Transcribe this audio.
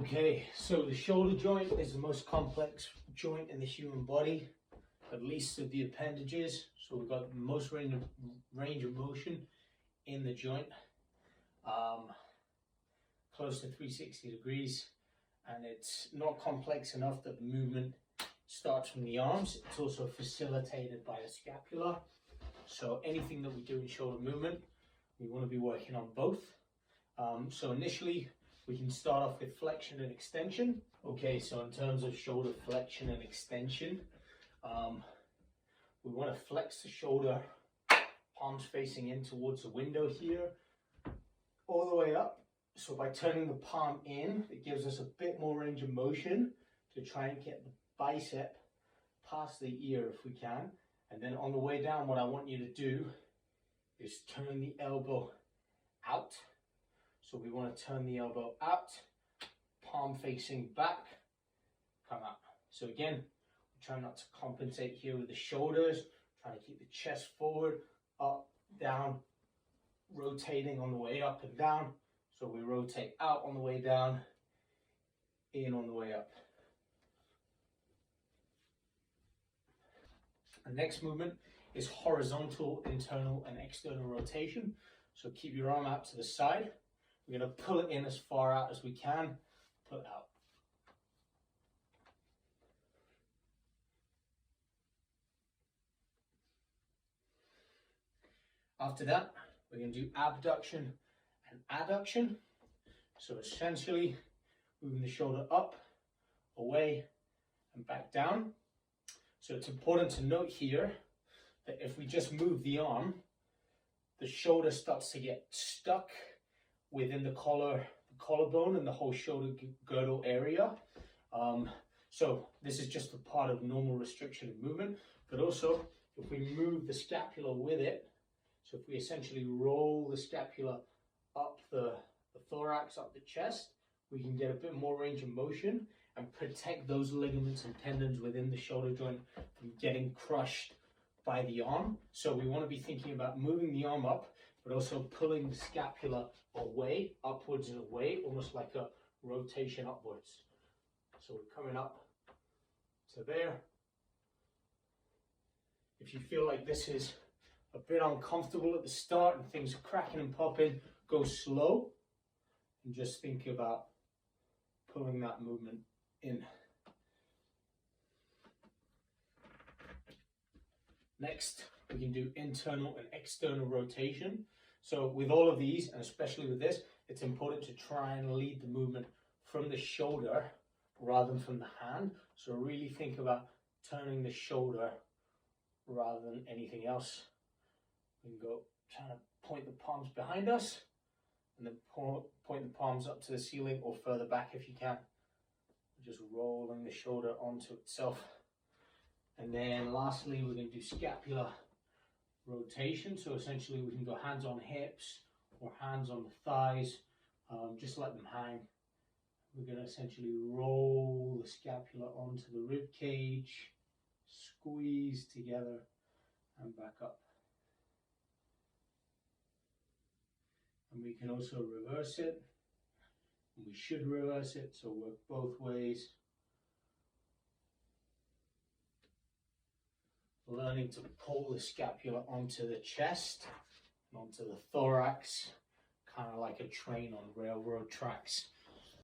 Okay, so the shoulder joint is the most complex joint in the human body, at least of the appendages. So we've got the most range of motion in the joint, close to 360 degrees, and it's not complex enough that the movement starts from the arms. It's also facilitated by the scapula. So anything that we do in shoulder movement, we want to be working on both. So initially, we can start off with flexion and extension. Okay, so in terms of shoulder flexion and extension, we want to flex the shoulder, palms facing in towards the window here, all the way up. So by turning the palm in, it gives us a bit more range of motion to try and get the bicep past the ear if we can. And then on the way down, what I want you to do is turn the elbow out. So we want to turn the elbow out, palm facing back, come up. So again, we try not to compensate here with the shoulders, trying to keep the chest forward, up, down, rotating on the way up and down. So we rotate out on the way down, in on the way up. The next movement is horizontal, internal, and external rotation. So keep your arm out to the side. We're going to pull it in as far out as we can, pull it out. After that, we're going to do abduction and adduction. So essentially, moving the shoulder up, away, and back down. So it's important to note here that if we just move the arm, the shoulder starts to get stuck within the collarbone and the whole shoulder girdle area. So this is just a part of normal restriction of movement, but also if we move the scapula with it, so if we essentially roll the scapula up the thorax, up the chest, we can get a bit more range of motion and protect those ligaments and tendons within the shoulder joint from getting crushed by the arm. So we want to be thinking about moving the arm up, but also pulling the scapula away, upwards and away, almost like a rotation upwards. So we're coming up to there. If you feel like this is a bit uncomfortable at the start and things are cracking and popping, go slow and just think about pulling that movement in. Next, we can do internal and external rotation. So with all of these, and especially with this, it's important to try and lead the movement from the shoulder rather than from the hand. So really think about turning the shoulder rather than anything else. We can go trying to point the palms behind us and then point the palms up to the ceiling or further back if you can. Just rolling the shoulder onto itself. And then lastly, we're going to do scapular rotation. So essentially we can go hands on hips or hands on the thighs, just let them hang. We're going to essentially roll the scapula onto the rib cage, squeeze together and back up. And we can also reverse it. And we should reverse it, so work both ways. Learning to pull the scapula onto the chest and onto the thorax, kind of like a train on railroad tracks.